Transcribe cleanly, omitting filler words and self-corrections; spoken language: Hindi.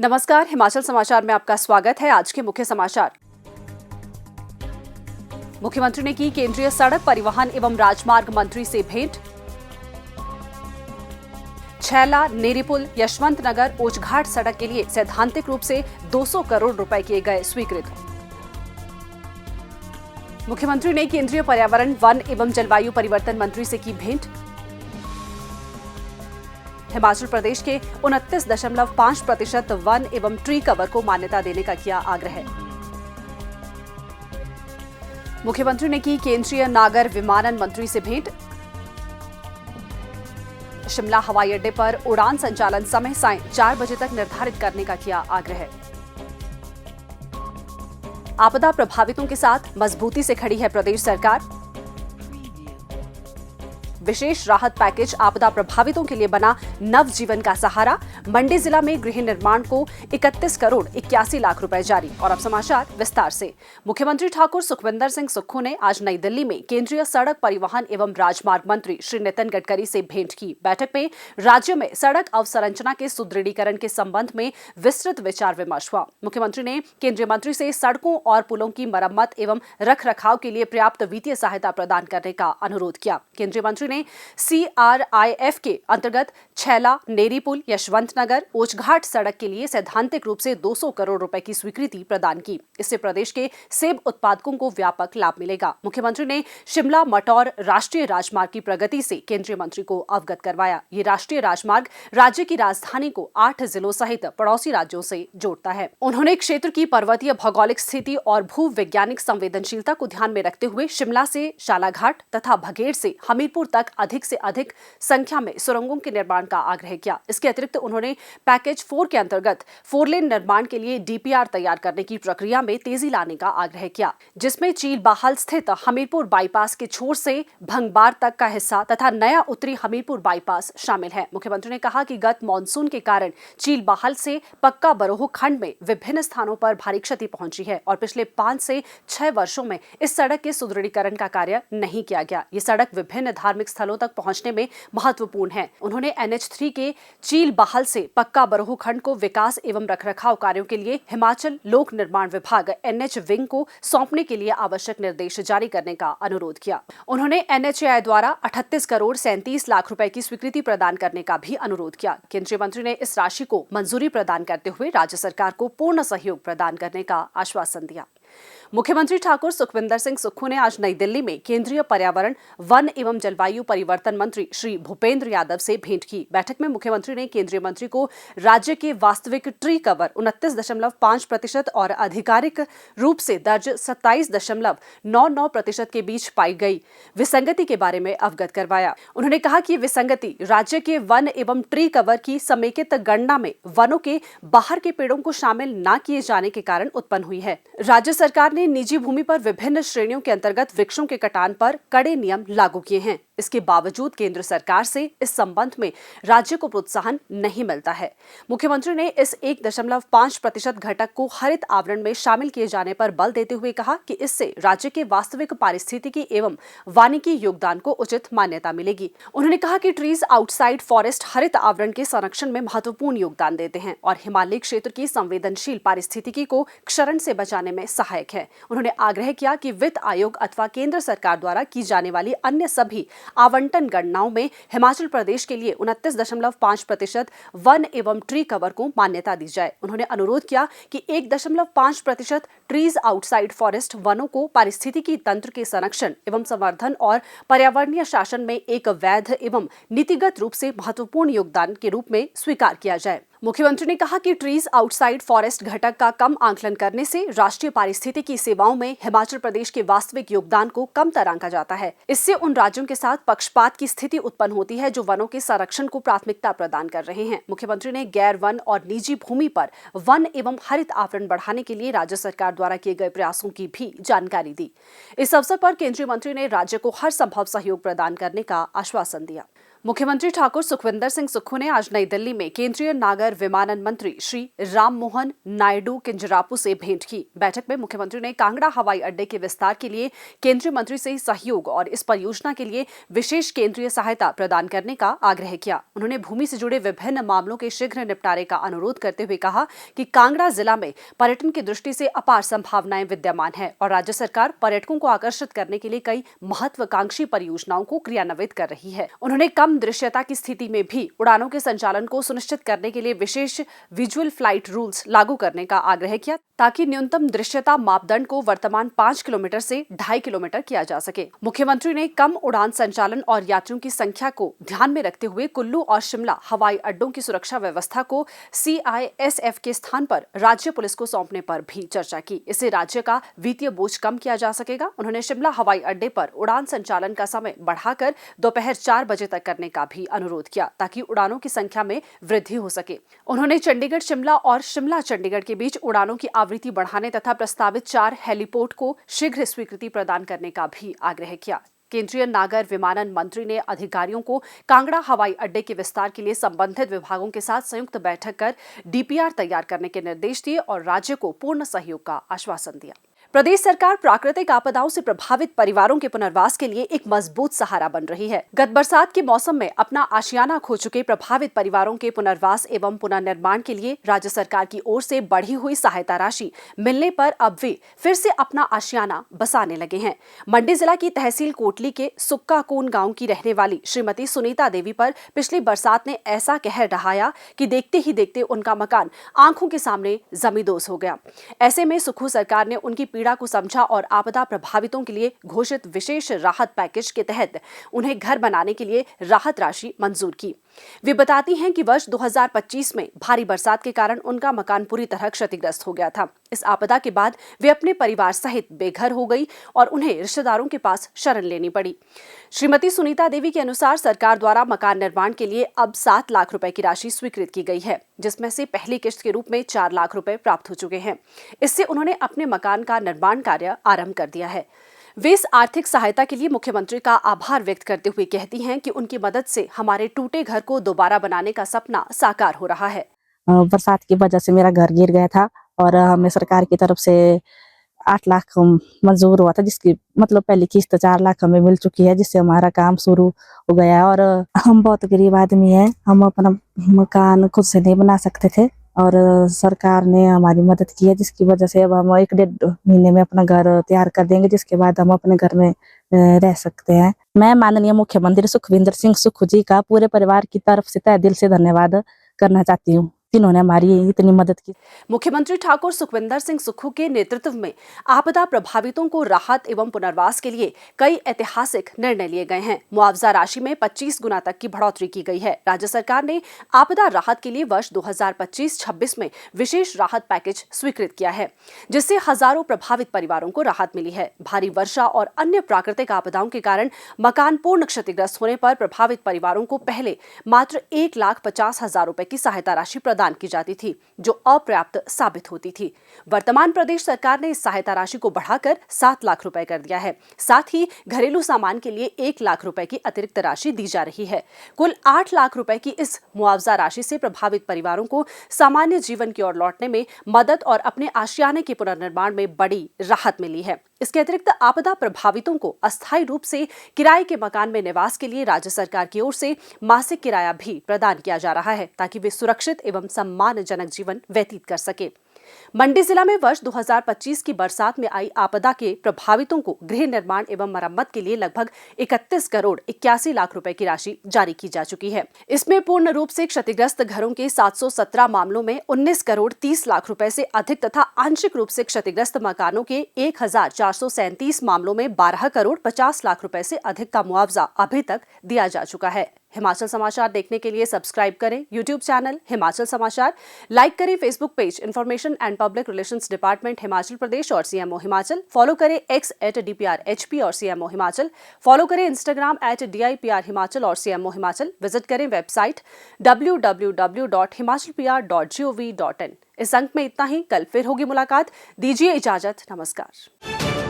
नमस्कार, हिमाचल समाचार में आपका स्वागत है। आज के मुख्य समाचार। मुख्यमंत्री ने की केंद्रीय सड़क परिवहन एवं राजमार्ग मंत्री से भेंट। छैला नेरीपुल यशवंत नगर ओछघाट सड़क के लिए सैद्धांतिक रूप से 200 करोड़ रुपए किए गए स्वीकृत। मुख्यमंत्री ने केंद्रीय पर्यावरण, वन एवं जलवायु परिवर्तन मंत्री से की भेंट। हिमाचल प्रदेश के 29.5% वन एवं ट्री कवर को मान्यता देने का किया आग्रह। मुख्यमंत्री ने की केंद्रीय नागर विमानन मंत्री से भेंट। शिमला हवाई अड्डे पर उड़ान संचालन समय सायं 4 बजे तक निर्धारित करने का किया आग्रह। आपदा प्रभावितों के साथ मजबूती से खड़ी है प्रदेश सरकार। विशेष राहत पैकेज आपदा प्रभावितों के लिए बना नवजीवन का सहारा। मंडी जिला में गृह निर्माण को 31 करोड़ 81 लाख रुपए जारी। और अब समाचार विस्तार से। मुख्यमंत्री ठाकुर सुखविंदर सिंह सुक्खू ने आज नई दिल्ली में केंद्रीय सड़क परिवहन एवं राजमार्ग मंत्री श्री नितिन गडकरी से भेंट की। बैठक में राज्य में सड़क अवसंरचना के सुदृढ़ीकरण के संबंध में विस्तृत विचार विमर्श हुआ। मुख्यमंत्री ने केंद्रीय मंत्री से सड़कों और पुलों की मरम्मत एवं रख रखाव के लिए पर्याप्त वित्तीय सहायता प्रदान करने का अनुरोध किया। केंद्रीय मंत्री ने CRIF के अंतर्गत छैला नेरीपुल यशवंत नगर ओछघाट सड़क के लिए सैद्धांतिक रूप से 200 करोड़ रुपए की स्वीकृति प्रदान की। इससे प्रदेश के सेब उत्पादकों को व्यापक लाभ मिलेगा। मुख्यमंत्री ने शिमला मटौर राष्ट्रीय राजमार्ग की प्रगति से केंद्रीय मंत्री को अवगत करवाया। ये राष्ट्रीय राजमार्ग राज्य की राजधानी को 8 जिलों सहित पड़ोसी राज्यों से जोड़ता है। उन्होंने क्षेत्र की पर्वतीय भौगोलिक स्थिति और भू वैज्ञानिक संवेदनशीलता को ध्यान में रखते हुए शिमला से शालाघाट तथा भगेड़ से हमीरपुर तक अधिक से अधिक संख्या में सुरंगों के निर्माण का आग्रह किया। इसके अतिरिक्त उन्होंने पैकेज 4 के अंतर्गत 4 लेन निर्माण के लिए DPR तैयार करने की प्रक्रिया में तेजी लाने का आग्रह किया, जिसमें चीलबाहल स्थित हमीरपुर बाईपास के छोर से भंगबार तक का हिस्सा तथा नया उत्तरी हमीरपुर बाईपास शामिल है। मुख्यमंत्री ने कहा कि गत मानसून के कारण चीलबाहल से पक्का बरोह खंड में विभिन्न स्थानों पर भारी क्षति पहुंची है और पिछले 5 से 6 वर्षों में इस सड़क के सुदृढ़ीकरण का कार्य नहीं किया गया। ये सड़क विभिन्न धार्मिक स्थलों तक पहुंचने में महत्वपूर्ण है। उन्होंने NH3 के चीलबाहल से पक्का बरोह खंड को विकास एवं रखरखाव कार्यों के लिए हिमाचल लोक निर्माण विभाग NH विंग को सौंपने के लिए आवश्यक निर्देश जारी करने का अनुरोध किया। उन्होंने NHAI द्वारा 38 करोड़ 37 लाख रुपए की स्वीकृति प्रदान करने का भी अनुरोध किया। केंद्रीय मंत्री ने इस राशि को मंजूरी प्रदान करते हुए राज्य सरकार को पूर्ण सहयोग प्रदान करने का आश्वासन दिया। मुख्यमंत्री ठाकुर सुखविंदर सिंह सुक्खू ने आज नई दिल्ली में केंद्रीय पर्यावरण, वन एवं जलवायु परिवर्तन मंत्री श्री भूपेंद्र यादव से भेंट की। बैठक में मुख्यमंत्री ने केंद्रीय मंत्री को राज्य के वास्तविक ट्री कवर 29.5% और आधिकारिक रूप से दर्ज 27.99% के बीच पाई गई विसंगति के बारे में अवगत करवाया। उन्होंने कहा कि विसंगति राज्य के वन एवं ट्री कवर की समेकित गणना में वनों के बाहर के पेड़ों को शामिल न किए जाने के कारण उत्पन्न हुई है। राज्य सरकार ने निजी भूमि पर विभिन्न श्रेणियों के अंतर्गत वृक्षों के कटान पर कड़े नियम लागू किए हैं। इसके बावजूद केंद्र सरकार से इस संबंध में राज्य को प्रोत्साहन नहीं मिलता है। मुख्यमंत्री ने इस 1.5% घटक को हरित आवरण में शामिल किए जाने पर बल देते हुए कहा कि इससे राज्य के वास्तविक पारिस्थितिकी एवं वानिकी योगदान को उचित मान्यता मिलेगी। उन्होंने कहा कि ट्रीज आउटसाइड फॉरेस्ट हरित आवरण के संरक्षण में महत्वपूर्ण योगदान देते हैं और हिमालय क्षेत्र की संवेदनशील पारिस्थितिकी को क्षरण से बचाने में सहायक है। उन्होंने आग्रह किया कि वित्त आयोग अथवा केंद्र सरकार द्वारा की जाने वाली अन्य सभी आवंटन गणनाओं में हिमाचल प्रदेश के लिए 29.5% वन एवं ट्री कवर को मान्यता दी जाए। उन्होंने अनुरोध किया कि 1.5% ट्रीज आउटसाइड फॉरेस्ट वनों को पारिस्थितिकी तंत्र के संरक्षण एवं संवर्धन और पर्यावरणीय शासन में एक वैध एवं नीतिगत रूप से महत्वपूर्ण योगदान के रूप में स्वीकार किया जाए। मुख्यमंत्री ने कहा कि ट्रीज आउटसाइड फॉरेस्ट घटक का कम आंकलन करने से राष्ट्रीय पारिस्थितिकी सेवाओं में हिमाचल प्रदेश के वास्तविक योगदान को कमतर आंका जाता है। इससे उन राज्यों के साथ पक्षपात की स्थिति उत्पन्न होती है जो वनों के संरक्षण को प्राथमिकता प्रदान कर रहे हैं। मुख्यमंत्री ने गैर वन और निजी भूमि पर वन एवं हरित आवरण बढ़ाने के लिए राज्य सरकार द्वारा किए गए प्रयासों की भी जानकारी दी। इस अवसर पर केंद्रीय मंत्री ने राज्य को हर संभव सहयोग प्रदान करने का आश्वासन दिया। मुख्यमंत्री ठाकुर सुखविंदर सिंह सुक्खू ने आज नई दिल्ली में केंद्रीय नागर विमानन मंत्री श्री राममोहन नायडू किंजरापू से भेंट की। बैठक में मुख्यमंत्री ने कांगड़ा हवाई अड्डे के विस्तार के लिए केंद्रीय मंत्री से सहयोग और इस परियोजना के लिए विशेष केंद्रीय सहायता प्रदान करने का आग्रह किया। उन्होंने भूमि से जुड़े विभिन्न मामलों के शीघ्र निपटारे का अनुरोध करते हुए कहा कि कांगड़ा जिला में पर्यटन की दृष्टि से अपार संभावनाएं विद्यमान है और राज्य सरकार पर्यटकों को आकर्षित करने के लिए कई महत्वाकांक्षी परियोजनाओं को क्रियान्वित कर रही है। उन्होंने कम दृश्यता की स्थिति में भी उड़ानों के संचालन को सुनिश्चित करने के लिए विशेष विजुअल फ्लाइट रूल्स लागू करने का आग्रह किया ताकि न्यूनतम दृश्यता मापदंड को वर्तमान 5 किलोमीटर से 2.5 किलोमीटर किया जा सके। मुख्यमंत्री ने कम उड़ान संचालन और यात्रियों की संख्या को ध्यान में रखते हुए कुल्लू और शिमला हवाई अड्डों की सुरक्षा व्यवस्था को CISF के स्थान पर राज्य पुलिस को सौंपने पर भी चर्चा की। इससे राज्य का वित्तीय बोझ कम किया जा सकेगा। उन्होंने शिमला हवाई अड्डे पर उड़ान संचालन का समय बढ़ाकर दोपहर 4 बजे तक करने का भी अनुरोध किया ताकि उड़ानों की संख्या में वृद्धि हो सके। उन्होंने चंडीगढ़ शिमला और शिमला चंडीगढ़ के बीच उड़ानों की आवृत्ति बढ़ाने तथा प्रस्तावित 4 हेलीपोर्ट को शीघ्र स्वीकृति प्रदान करने का भी आग्रह किया। केंद्रीय नागर विमानन मंत्री ने अधिकारियों को कांगड़ा हवाई अड्डे के विस्तार के लिए संबंधित विभागों के साथ संयुक्त बैठक कर DPR तैयार करने के निर्देश दिए और राज्य को पूर्ण सहयोग का आश्वासन दिया। प्रदेश सरकार प्राकृतिक आपदाओं से प्रभावित परिवारों के पुनर्वास के लिए एक मजबूत सहारा बन रही है। गत बरसात के मौसम में अपना आशियाना खो चुके प्रभावित परिवारों के पुनर्वास एवं पुनर्निर्माण के लिए राज्य सरकार की ओर से बढ़ी हुई सहायता राशि मिलने पर अब वे फिर से अपना आशियाना बसाने लगे हैं। मंडी जिला की तहसील कोटली के सुक्काकोन गांव की रहने वाली श्रीमती सुनीता देवी पर पिछली बरसात ने ऐसा कहर ढहाया कि देखते ही देखते उनका मकान आंखों के सामने जमींदोज हो गया। ऐसे में सुक्खू सरकार ने उनकी पीड़ा को समझा और आपदा प्रभावितों के लिए घोषित विशेष राहत पैकेज के तहत उन्हें घर बनाने के लिए राहत राशि मंजूर की। वे बताती हैं कि वर्ष 2025 में भारी बरसात के कारण उनका मकान पूरी तरह क्षतिग्रस्त हो गया था। इस आपदा के बाद वे अपने परिवार सहित बेघर हो गई और उन्हें रिश्तेदारों के पास शरण लेनी पड़ी। श्रीमती सुनीता देवी के अनुसार सरकार द्वारा मकान निर्माण के लिए अब 7 लाख रुपए की राशि स्वीकृत की गई है, जिसमें से पहली किश्त के रूप में 4 लाख रुपए प्राप्त हो चुके हैं। इससे उन्होंने अपने मकान का निर्माण कार्य आरंभ कर दिया है। वे इस आर्थिक सहायता के लिए मुख्यमंत्री का आभार व्यक्त करते हुए कहती हैं कि उनकी मदद से हमारे टूटे घर को दोबारा बनाने का सपना साकार हो रहा है। बरसात की वजह से मेरा घर गिर गया था और हमें सरकार की तरफ से 8 लाख मंजूर हुआ था, जिसकी मतलब पहली किस्त 4 लाख हमें मिल चुकी है, जिससे हमारा काम शुरू हो गया है। और हम बहुत गरीब आदमी हैं, हम अपना मकान खुद से नहीं बना सकते थे और सरकार ने हमारी मदद की है, जिसकी वजह से अब हम 1-1.5 महीने में अपना घर तैयार कर देंगे, जिसके बाद हम अपने घर में रह सकते हैं। मैं माननीय मुख्यमंत्री सुखविंदर सिंह सुक्खू जी का पूरे परिवार की तरफ से तहे दिल से धन्यवाद करना चाहती हूँ, जिन्होंने हमारी इतनी मदद की। मुख्यमंत्री ठाकुर सुखविंदर सिंह सुक्खू के नेतृत्व में आपदा प्रभावितों को राहत एवं पुनर्वास के लिए कई ऐतिहासिक निर्णय लिए गए हैं। मुआवजा राशि में 25 गुना तक की बढ़ोतरी की गई है। राज्य सरकार ने आपदा राहत के लिए वर्ष 2025-26 में विशेष राहत पैकेज स्वीकृत किया है, जिससे हजारों प्रभावित परिवारों को राहत मिली है। भारी वर्षा और अन्य प्राकृतिक आपदाओं के कारण मकान पूर्ण क्षतिग्रस्त होने पर प्रभावित परिवारों को पहले मात्र 1,50,000 रुपए की सहायता राशि प्रदान की जाती थी, जो अपर्याप्त साबित होती थी। वर्तमान प्रदेश सरकार ने इस सहायता राशि को बढ़ाकर 7 लाख रुपए कर दिया है। साथ ही घरेलू सामान के लिए 1 लाख रुपए की अतिरिक्त राशि दी जा रही है। कुल 8 लाख रुपए की इस मुआवजा राशि से प्रभावित परिवारों को सामान्य जीवन की ओर लौटने में मदद और अपने आशियाने के पुनर्निर्माण में बड़ी राहत मिली है। इसके अतिरिक्त आपदा प्रभावितों को अस्थायी रूप से किराए के मकान में निवास के लिए राज्य सरकार की ओर से मासिक किराया भी प्रदान किया जा रहा है, ताकि वे सुरक्षित एवं सम्मानजनक जीवन व्यतीत कर सके। मंडी जिला में वर्ष 2025 की बरसात में आई आपदा के प्रभावितों को गृह निर्माण एवं मरम्मत के लिए लगभग 31 करोड़ 81 लाख रुपए की राशि जारी की जा चुकी है। इसमें पूर्ण रूप से क्षतिग्रस्त घरों के 717 मामलों में 19 करोड़ 30 लाख रुपए से अधिक तथा आंशिक रूप से क्षतिग्रस्त मकानों के 1437 मामलों में 12 करोड़ 50 लाख रुपए से अधिक का मुआवजा अभी तक दिया जा चुका है। हिमाचल समाचार देखने के लिए सब्सक्राइब करें यूट्यूब चैनल हिमाचल समाचार, लाइक करें Facebook page information and public relations department Himachal Pradesh और CMO हिमाचल, फॉलो करें X @DPRHP और CMO हिमाचल, फॉलो करें इंस्टाग्राम @DIPR हिमाचल और CMO हिमाचल, विजिट करें वेबसाइट www.himachalpr.gov.in। इस अंक में इतना ही। कल फिर होगी मुलाकात। दीजिए इजाजत। नमस्कार।